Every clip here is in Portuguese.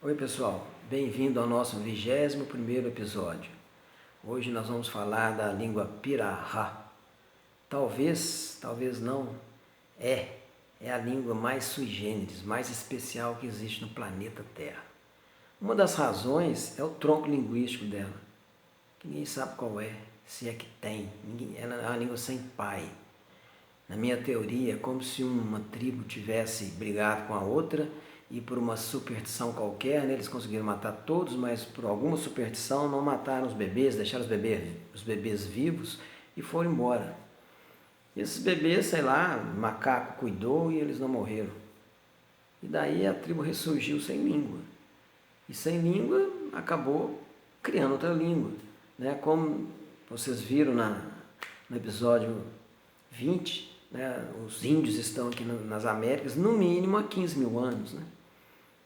Oi pessoal, bem-vindo ao nosso 21º episódio. Hoje nós vamos falar da língua Pirahã. Talvez não, é a língua mais sui generis, mais especial que existe no planeta Terra. Uma das razões é o tronco linguístico dela, que ninguém sabe qual é, se é que tem. Ela é uma língua sem pai. Na minha teoria, é como se uma tribo tivesse brigado com a outra e por uma superstição qualquer, né, eles conseguiram matar todos, mas por alguma superstição não mataram os bebês, deixaram os bebês vivos e foram embora. E esses bebês, sei lá, o macaco cuidou e eles não morreram. E daí a tribo ressurgiu sem língua. E sem língua acabou criando outra língua. Né? Como vocês viram no episódio 20, né? Os índios estão aqui nas Américas, no mínimo há 15 mil anos. Né?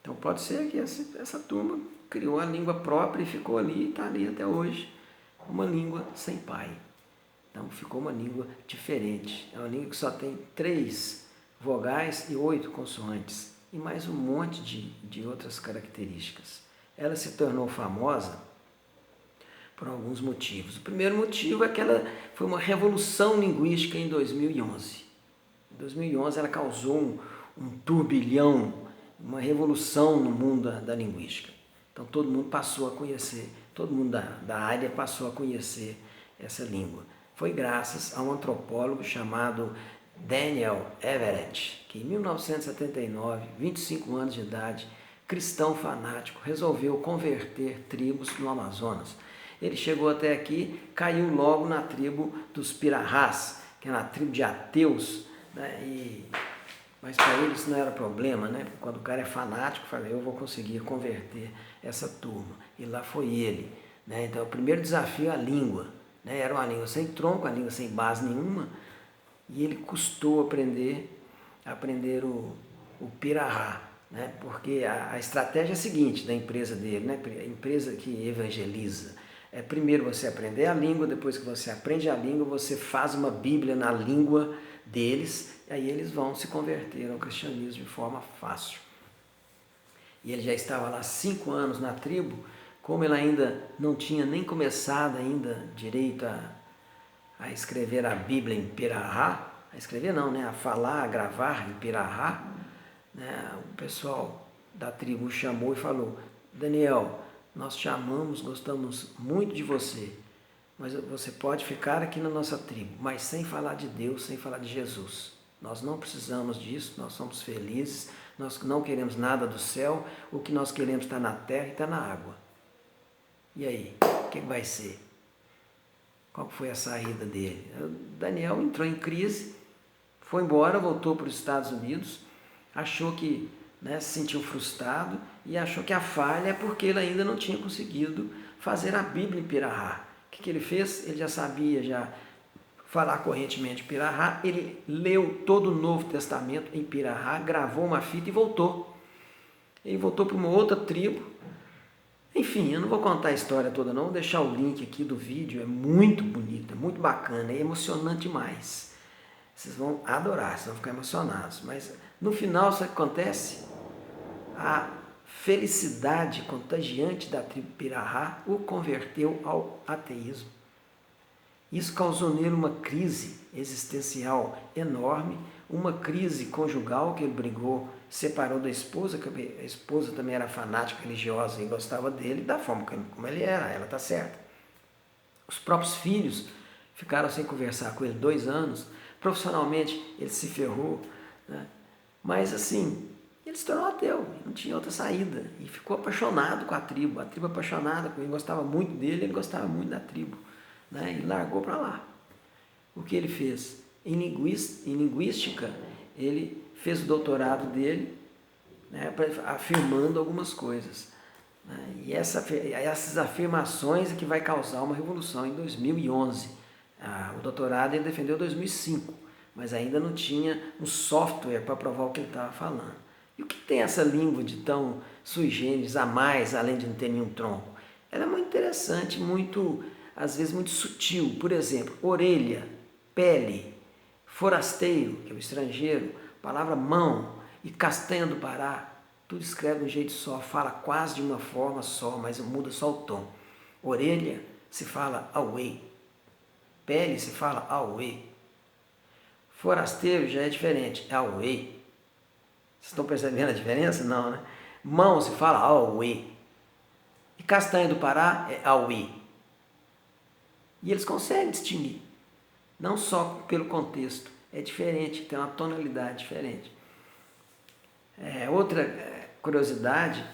Então pode ser que essa turma criou a língua própria e ficou ali e está ali até hoje. Uma língua sem pai. Então ficou uma língua diferente. É uma língua que só tem 3 vogais e 8 consoantes. E mais um monte de outras características. Ela se tornou famosa por alguns motivos. O primeiro motivo é que ela foi uma revolução linguística em 2011. Em 2011 ela causou um turbilhão, uma revolução no mundo da linguística. Então todo mundo passou a conhecer, todo mundo da área passou a conhecer essa língua. Foi graças a um antropólogo chamado Daniel Everett, que em 1979, 25 anos de idade, cristão fanático, resolveu converter tribos no Amazonas. Ele chegou até aqui, caiu logo na tribo dos Pirahãs, que é na tribo de ateus, né? Mas para ele isso não era problema, né? Quando o cara é fanático, fala, eu vou conseguir converter essa turma. E lá foi ele. Né? Então o primeiro desafio é a língua. Né? Era uma língua sem tronco, uma língua sem base nenhuma, e ele custou aprender o Pirahã. Né? Porque a estratégia é a seguinte da empresa dele, né? A empresa que evangeliza. Primeiro você aprender a língua, depois que você aprende a língua, você faz uma Bíblia na língua deles, e aí eles vão se converter ao cristianismo de forma fácil. E ele já estava lá 5 anos na tribo, como ele ainda não tinha nem começado ainda direito a escrever a Bíblia em Pirahã, a escrever não, né? A falar, a gravar em Pirahã, né? O pessoal da tribo chamou e falou, Daniel, nós te amamos, gostamos muito de você, mas você pode ficar aqui na nossa tribo, mas sem falar de Deus, sem falar de Jesus. Nós não precisamos disso, nós somos felizes, nós não queremos nada do céu, o que nós queremos está na terra e está na água. E aí, o que vai ser? Qual foi a saída dele? Daniel entrou em crise, foi embora, voltou para os Estados Unidos, achou que, né, se sentiu frustrado e achou que a falha é porque ele ainda não tinha conseguido fazer a Bíblia em Pirahã. O que ele fez? Ele já sabia falar correntemente Pirahã, ele leu todo o Novo Testamento em Pirahã, gravou uma fita e voltou. Ele voltou para uma outra tribo. Enfim, eu não vou contar a história toda não, vou deixar o link aqui do vídeo, é muito bonito, é muito bacana, é emocionante demais. Vocês vão adorar, vocês vão ficar emocionados. Mas no final, sabe o que acontece? A felicidade contagiante da tribo Pirahã o converteu ao ateísmo. Isso causou nele uma crise existencial enorme, uma crise conjugal, que ele brigou, separou da esposa, que a esposa também era fanática religiosa e gostava dele da forma como ele era, ela está certa. Os próprios filhos ficaram sem conversar com ele 2 anos, profissionalmente ele se ferrou, né? Mas assim, ele se tornou ateu, não tinha outra saída, e ficou apaixonado com a tribo apaixonada com ele, gostava muito dele, ele gostava muito da tribo. Né, e largou para lá. O que ele fez? Em linguística, ele fez o doutorado dele, né, afirmando algumas coisas. Né, e essas afirmações é que vai causar uma revolução em 2011. O doutorado ele defendeu em 2005, mas ainda não tinha um software para provar o que ele estava falando. E o que tem essa língua de tão sui generis a mais, além de não ter nenhum tronco? Ela é muito interessante, às vezes muito sutil. Por exemplo, orelha, pele, forasteiro, que é o estrangeiro, palavra mão e castanha do Pará, tudo escreve de um jeito só, fala quase de uma forma só, mas muda só o tom. Orelha se fala away, pele se fala away. Forasteiro já é diferente, é away. Vocês estão percebendo a diferença? Não, né? Mão se fala away. E castanha do Pará é away. E eles conseguem distinguir, não só pelo contexto, é diferente, tem uma tonalidade diferente. Outra curiosidade,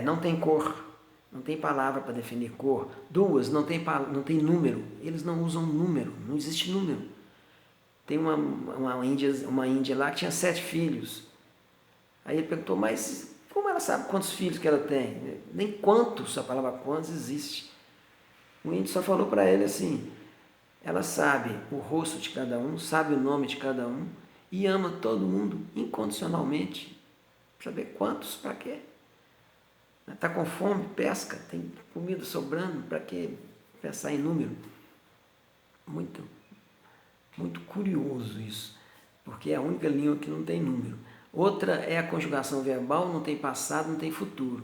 não tem cor, não tem palavra para definir cor. Duas, não tem número, eles não usam número, não existe número. Tem uma índia lá que tinha 7 filhos. Aí ele perguntou, mas como ela sabe quantos filhos que ela tem? Nem quantos, a palavra quantos existe. O índio só falou para ele assim, ela sabe o rosto de cada um, sabe o nome de cada um e ama todo mundo incondicionalmente. Saber quantos, para quê? Está com fome, pesca, tem comida sobrando, para que pensar em número? Muito, muito curioso isso, porque é a única língua que não tem número. Outra é a conjugação verbal, não tem passado, não tem futuro.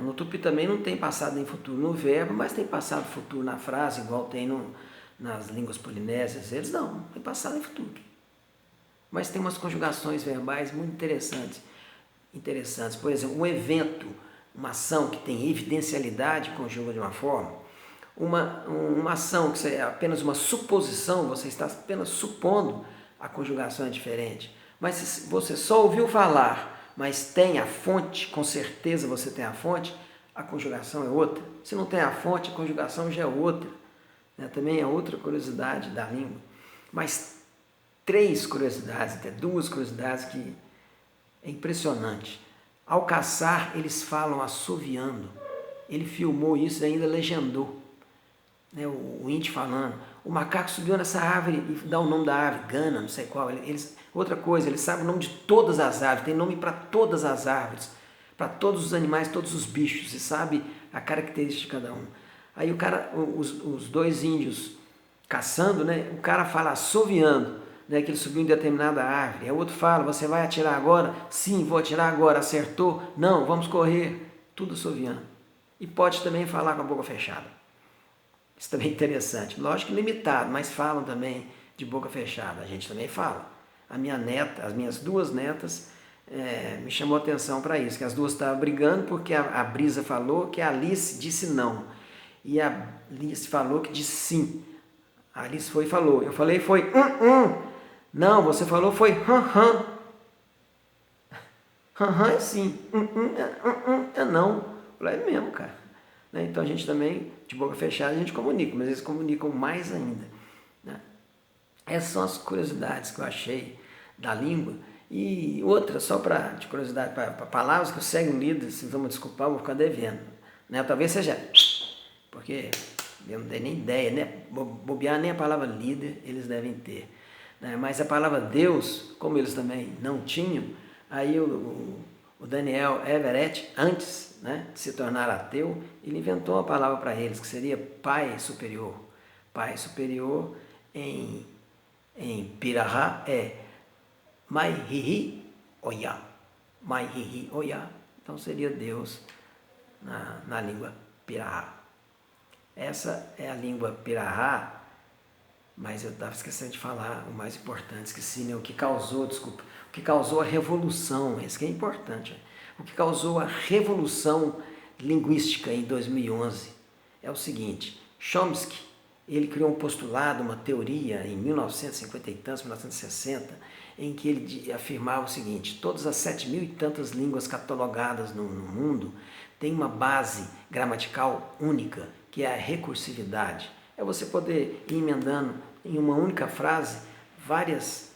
No Tupi também não tem passado nem futuro no verbo, mas tem passado e futuro na frase, igual tem nas línguas polinésias. Eles não tem passado e futuro. Mas tem umas conjugações verbais muito interessantes. Por exemplo, um evento, uma ação que tem evidencialidade, conjuga de uma forma. Uma ação que é apenas uma suposição, você está apenas supondo, a conjugação é diferente. Mas se você só ouviu falar, mas tem a fonte, com certeza você tem a fonte, a conjugação é outra. Se não tem a fonte, a conjugação já é outra. Também é outra curiosidade da língua. Mas 3 curiosidades, até 2 curiosidades que é impressionante. Ao caçar, eles falam assoviando. Ele filmou isso e ainda legendou. O índio falando. O macaco subiu nessa árvore e dá o nome da árvore, Gana, não sei qual. Outra coisa, ele sabe o nome de todas as árvores, tem nome para todas as árvores, para todos os animais, todos os bichos, e sabe a característica de cada um. Aí os 2 índios caçando, o cara fala assoviando, que ele subiu em determinada árvore. Aí o outro fala, você vai atirar agora? Sim, vou atirar agora. Acertou? Não, vamos correr. Tudo assoviando. E pode também falar com a boca fechada. Isso também é interessante. Lógico que limitado, mas falam também de boca fechada. A gente também fala. As minhas 2 netas, me chamou a atenção para isso, que as 2 estavam brigando porque a Brisa falou que a Alice disse não. E a Alice falou que disse sim. A Alice foi e falou. Eu falei foi Não, você falou foi hã. Hã é sim. É não. Eu falei, é mesmo, cara. Então a gente também, de boca fechada, a gente comunica, mas eles comunicam mais ainda. Essas são as curiosidades que eu achei da língua. E outra, só de curiosidade, para palavras que eu segue o líder, se vão me desculpar, eu vou ficar devendo. Talvez seja, porque eu não tenho nem ideia, bobear nem a palavra líder eles devem ter. Mas a palavra Deus, como eles também não tinham, aí o Daniel Everett, antes de se tornar ateu, ele inventou uma palavra para eles, que seria Pai Superior. Pai Superior em Pirahá é Maihihi Oya. Maihihi Oya. Então seria Deus na língua Pirahá. Essa é a língua Pirahá, mas eu estava esquecendo de falar o mais importante, esqueci, o que causou a revolução, isso que é importante. O que causou a revolução linguística em 2011 é o seguinte: Chomsky, ele criou um postulado, uma teoria em 1950 e tantos, 1960, em que ele afirmava o seguinte: todas as 7.000 e tantas línguas catalogadas no mundo têm uma base gramatical única, que é a recursividade. É você poder ir emendando em uma única frase várias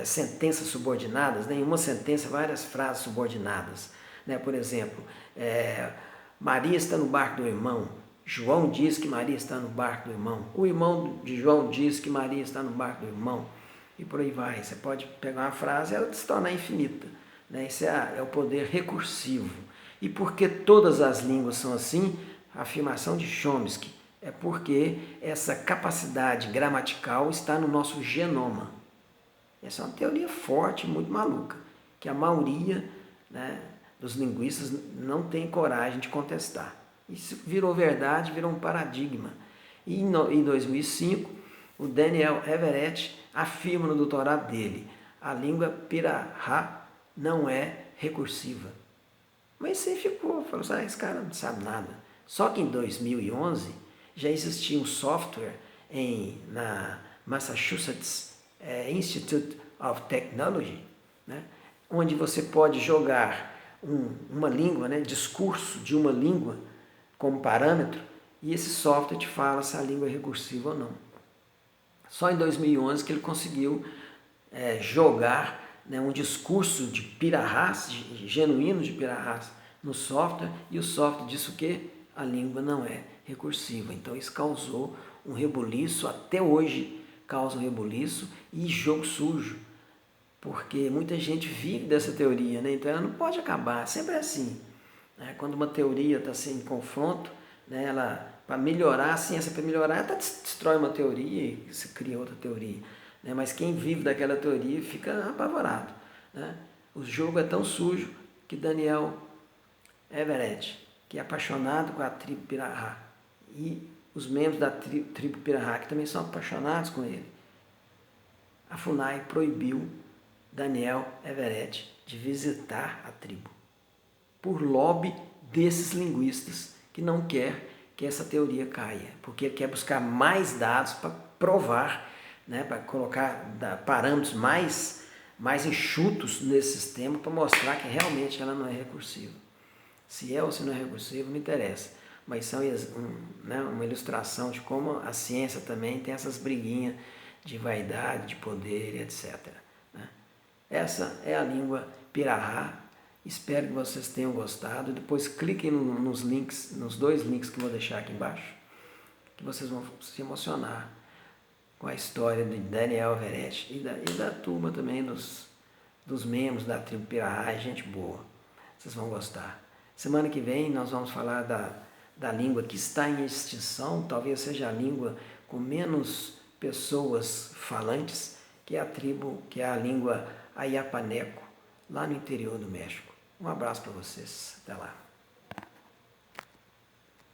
sentenças subordinadas, em uma sentença várias frases subordinadas. Por exemplo, Maria está no barco do irmão, João diz que Maria está no barco do irmão, o irmão de João diz que Maria está no barco do irmão, e por aí vai. Você pode pegar uma frase e ela se tornar infinita. Isso é o poder recursivo. E por que todas as línguas são assim? A afirmação de Chomsky é porque essa capacidade gramatical está no nosso genoma. Essa é uma teoria forte, muito maluca, que a maioria né, dos linguistas não têm coragem de contestar. Isso virou verdade, virou um paradigma. E em 2005, o Daniel Everett afirma no doutorado dele: a língua Pirahã não é recursiva. Mas você falou assim, esse cara não sabe nada. Só que em 2011 já existia um software na Massachusetts Institute of Technology, né, onde você pode jogar uma língua, né, discurso de uma língua como parâmetro, e esse software te fala se a língua é recursiva ou não. Só em 2011 que ele conseguiu jogar, né, um discurso de Pirahãs, genuíno de Pirahãs, no software, e o software disse o quê? A língua não é recursiva. Então isso causou um rebuliço, até hoje causa um rebuliço e jogo sujo, porque muita gente vive dessa teoria, né? Então ela não pode acabar, sempre é assim. Né? Quando uma teoria está assim, em confronto, né, para melhorar, a ciência para melhorar, ela destrói uma teoria e se cria outra teoria. Né? Mas quem vive daquela teoria fica apavorado. Né? O jogo é tão sujo que Daniel Everett, que é apaixonado com a tribo Pirahã, e os membros da tribo Pirahã, que também são apaixonados com ele, a FUNAI proibiu Daniel Everett de visitar a tribo, por lobby desses linguistas que não quer que essa teoria caia, porque ele quer buscar mais dados para provar, né, para colocar parâmetros mais enxutos nesse sistema para mostrar que realmente ela não é recursiva. Se é ou se não é recursiva, não interessa, mas são uma ilustração de como a ciência também tem essas briguinhas de vaidade, de poder, etc. Né? Essa é a língua Pirahã. Espero que vocês tenham gostado. Depois cliquem nos links, nos 2 links que eu vou deixar aqui embaixo, que vocês vão se emocionar com a história de Daniel Everett e da turma também, dos membros da tribo Pirahã, gente boa. Vocês vão gostar. Semana que vem nós vamos falar da língua que está em extinção, talvez seja a língua com menos pessoas falantes, que é a língua Ayapaneco, lá no interior do México. Um abraço para vocês. Até lá.